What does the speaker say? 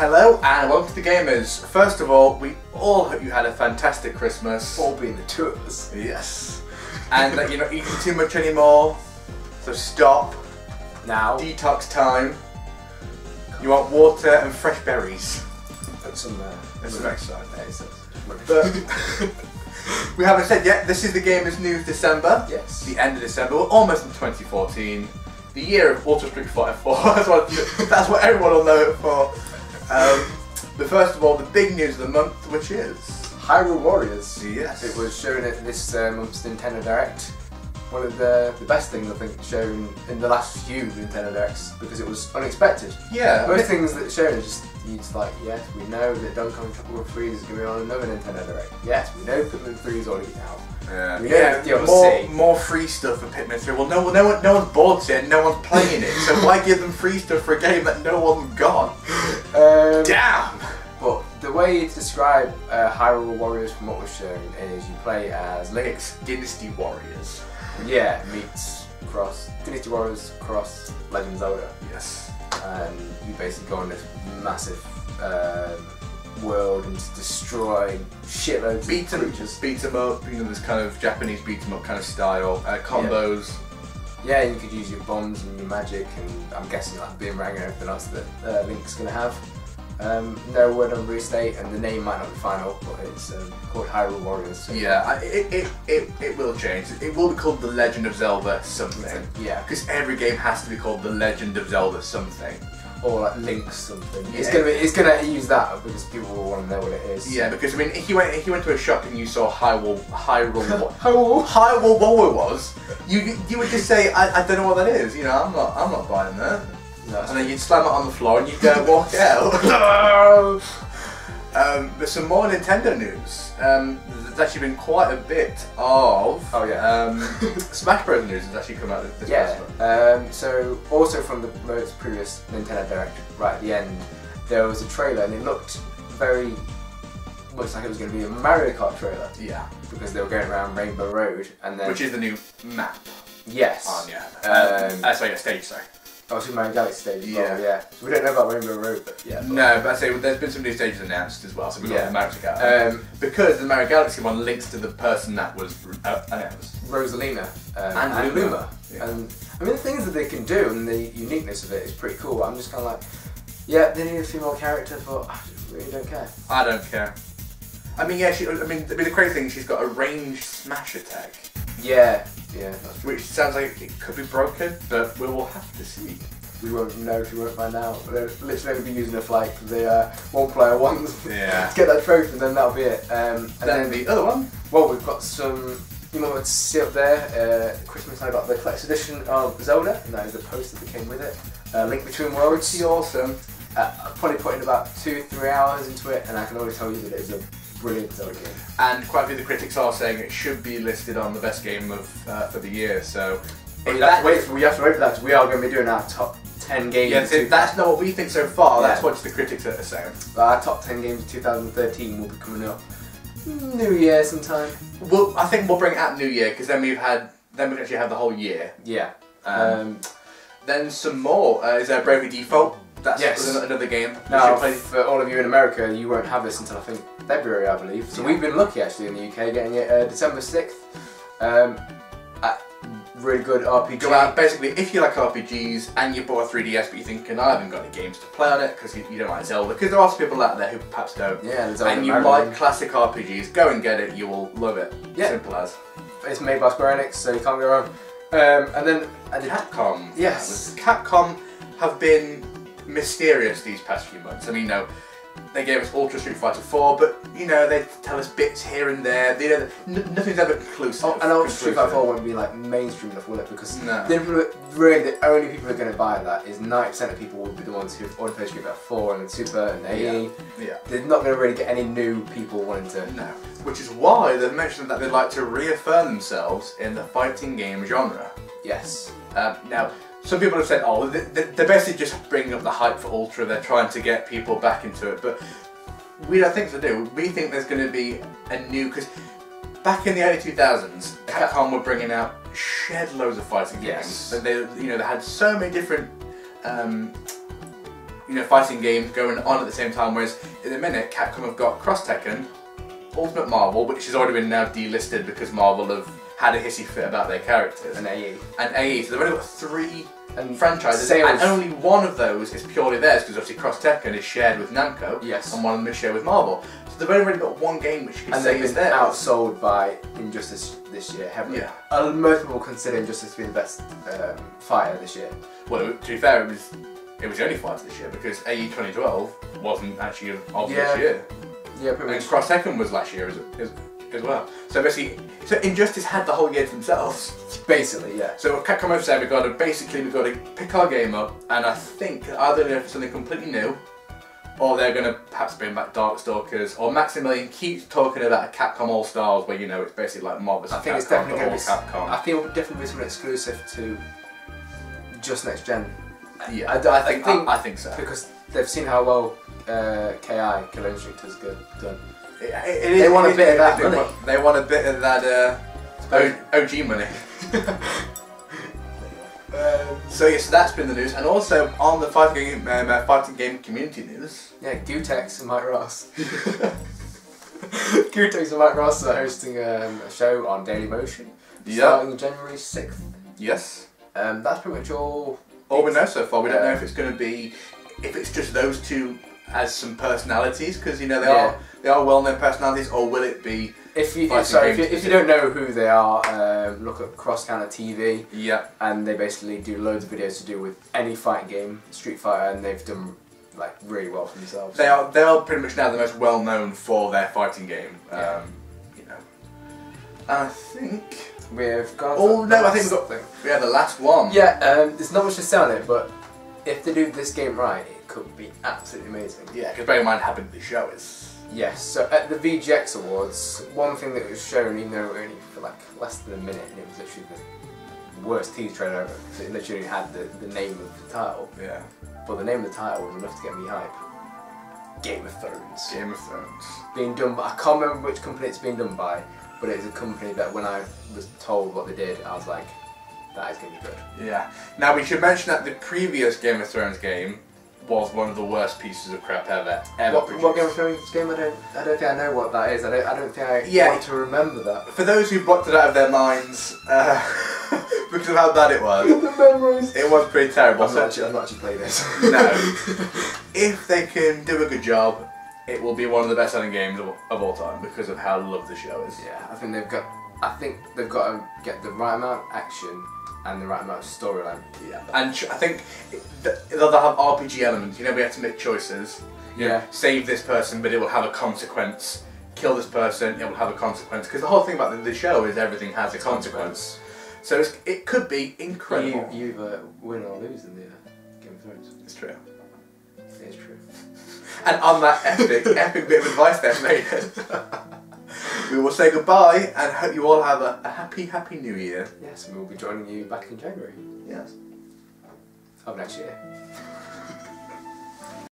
Hello and welcome to the Gamers. First of all, we all hope you had a fantastic Christmas. All being the two of us. Yes. And that you're not eating too much anymore. So stop. Now. Detox time. You want water and fresh berries. And some exercise. But we haven't said yet, this is the Gamers News December. Yes. The end of December. We're almost in 2014. The year of Ultra Street Fighter 4. That's what everyone will know it for. But first of all, the big news of the month, which is Hyrule Warriors. Yes. It was shown at this month's Nintendo Direct. One of the best things I think shown in the last few Nintendo Directs because it was unexpected. Yeah. Most things that shown are just it's like, yes, we know that Donkey Kong Tropical Freeze is going to be on another Nintendo Direct. Yes, we know Pikmin 3 is already out. Yeah. We know DLC. More free stuff for Pikmin 3. Well, no one's bought it, no one's playing it, so why give them free stuff for a game that no one's got? Damn! But the way to describe Hyrule Warriors from what was shown is you play as Link. It's Dynasty Warriors. Yeah, meets Dynasty Warriors cross Legend of Zelda. Yes. And you basically go on this massive world and just destroy shitloads of creatures. Beat 'em up, you know, this kind of Japanese beat 'em up kind of style, combos. Yeah, you could use your bombs and your magic, and I'm guessing like Boomerang and everything else that Link's going to have. No word on release date, and the name might not be final, but it's called Hyrule Warriors. So Yeah, it will change. It will be called The Legend of Zelda something. Yeah. Because every game has to be called The Legend of Zelda something. Or like Link something. Yeah. It's gonna use that because people will want to know what it is. Yeah, because I mean, if you went to a shop and you saw Hyrule Warriors, you would just say, I don't know what that is. You know, I'm not buying that. No, and then you'd slam it on the floor and you'd walk out. But some more Nintendo news. There's actually been quite a bit of Smash Bros. News has actually come out this month. So also from the most previous Nintendo Direct, right at the end, there was a trailer and it looked very much like it was going to be a Mario Kart trailer. Yeah. Because they were going around Rainbow Road and then... Which is the new map. Yes. Stage, sorry. Oh, Super Mario Galaxy stage as well, yeah. So we don't know about Rainbow Road, but yeah. No, but I say there's been some new stages announced as well, so we've got the Mario Galaxy. Because the Mario Galaxy one links to the person that was announced. Rosalina and Luma. Yeah. And I mean, the things that they can do and the uniqueness of it is pretty cool. I'm just kind of like, yeah, they need a female character, but I really don't care. I don't care. I mean, yeah, the crazy thing is she's got a ranged smash attack. Yeah. Which sounds like it could be broken, but we will have to see. We won't know if we won't find out. They'll literally only be using it for like the one player ones to get that trophy, and then that'll be it. And then the other one? Well, we've got some, you know what to see up there, Christmas I got the collector's edition of Zelda, and that is the poster that came with it. Link Between Worlds. Pretty awesome. I've probably put in about 2-3 hours into it, and I can already tell you that it is a brilliant Zelda game. And quite a few of the critics are saying it should be listed on the best game of for the year. So we have to wait for that because we are going to be doing our top 10 games. Yeah, so that's not what we think so far. That's what the critics are saying. Our top 10 games of 2013 will be coming up New Year sometime. Well, I think we'll bring it out New Year because then we actually have the whole year. Yeah. Then some more. Is there Bravely Default? That's another game. Now, for all of you in America, you won't have this until I think February, I believe. So we've been lucky actually in the UK getting it December 6th. Really good RPG. Go out, basically, if you like RPGs and you bought a 3DS but you think, I haven't got any games to play on it because you don't like Zelda, because there are some people out there who perhaps don't. Yeah, and you like classic RPGs, go and get it, you will love it. Yeah. Simple as. It's made by Square Enix, so you can't go wrong. And then Capcom. Yes. Capcom have been mysterious these past few months. I mean, they gave us Ultra Street Fighter 4, but they tell us bits here and there. Nothing's ever conclusive. Oh, and Ultra Street Fighter 4 won't be like mainstream enough, will it? Because the only people who are going to buy that is 90% of people will be the ones who've already played Street Fighter 4 and Super and AE. Yeah. They're not going to really get any new people wanting to. No. Which is why they've mentioned that they'd like to reaffirm themselves in the fighting game genre. Yes. Now, some people have said, they're basically just bringing up the hype for Ultra, they're trying to get people back into it, but we don't think so, do we? We think there's going to be a new, because back in the early 2000s, Capcom were bringing out shed loads of fighting games. They had so many different fighting games going on at the same time. Whereas in a minute, Capcom have got Cross Tekken, Ultimate Marvel, which has already been now delisted because Marvel have had a hissy fit about their characters, And AE. and AE. So they've only got 3 And franchises, sales. and only one of those is purely theirs because obviously Cross Tekken is shared with Namco, Yes. and one of them is shared with Marvel. So they've only really got one game which you can And say they've is been theirs. outsold by Injustice this year heavily. Yeah. Most people consider Injustice to be the best fighter this year. Well, to be fair, it was the only fighter this year because AE 2012 wasn't actually of this year. Yeah, pretty And much. Cross Tekken was last year as well. So basically, Injustice had the whole year to themselves. Basically, yeah. So Capcom have said we've got to pick our game up, and I think either they're something completely new, or they're going to perhaps bring back Darkstalkers, or Maximilian keeps talking about a Capcom All Stars, where it's basically like Marvel vs. I think Capcom, it's definitely but going to all be. Capcom. I think it will definitely be something exclusive to just next gen. Yeah, I I think so. because they've seen how well KI Killer Instinct has done. They want a bit of that money. They want a bit of that OG money. So yes, that's been the news, and also on the fighting game community news. Yeah, Gutex and Mike Ross. Gutex and Mike Ross are hosting a show on Dailymotion starting January 6th. Yes. That's pretty much all. All we know so far. We don't know if it's going to be, if it's just those two as some personalities, because they are well-known personalities, or will it be? If you fighting if you don't know who they are, look at Cross Counter TV. Yeah. And they basically do loads of videos to do with any fighting game, Street Fighter, and they've done like really well for themselves. They are pretty much now the most well-known for their fighting game. Yeah. And I think we've got. I think we have the last one. Yeah, there's not much to say on it, but if they do this game right, it could be absolutely amazing. Yeah, because bear in mind how big the show is. Yes, so at the VGX Awards, one thing that was shown, even though only for like less than a minute, and it was literally the worst teaser trailer ever, because it literally had the name of the title. Yeah. But the name of the title was enough to get me hype. Game of Thrones. Game of Thrones. Being done by, I can't remember which company it's being done by, but it is a company that when I was told what they did, I was like, that is going to be good. Yeah. Now we should mention that the previous Game of Thrones game was one of the worst pieces of crap ever produced. What Game of Thrones game? I don't think I know what that is. I don't think I want to remember that. For those who blocked it out of their minds because of how bad it was, The memories. it was pretty terrible. I've not actually played this. No. If they can do a good job, it will be one of the best-selling games of all time because of how loved the show is. Yeah, I think they've got to get the right amount of action and the right amount of storyline. Yeah, and I think they'll have RPG elements. We have to make choices. Yeah. Save this person, but it will have a consequence. Kill this person, it will have a consequence. Because the whole thing about the show is everything has a consequence. So it could be incredible. You either win or lose in the Game of Thrones. It's true. It is true. And on that epic bit of advice there, mate, we will say goodbye and hope you all have a happy new year. Yes, and we'll be joining you back in January. Yes. Of next year.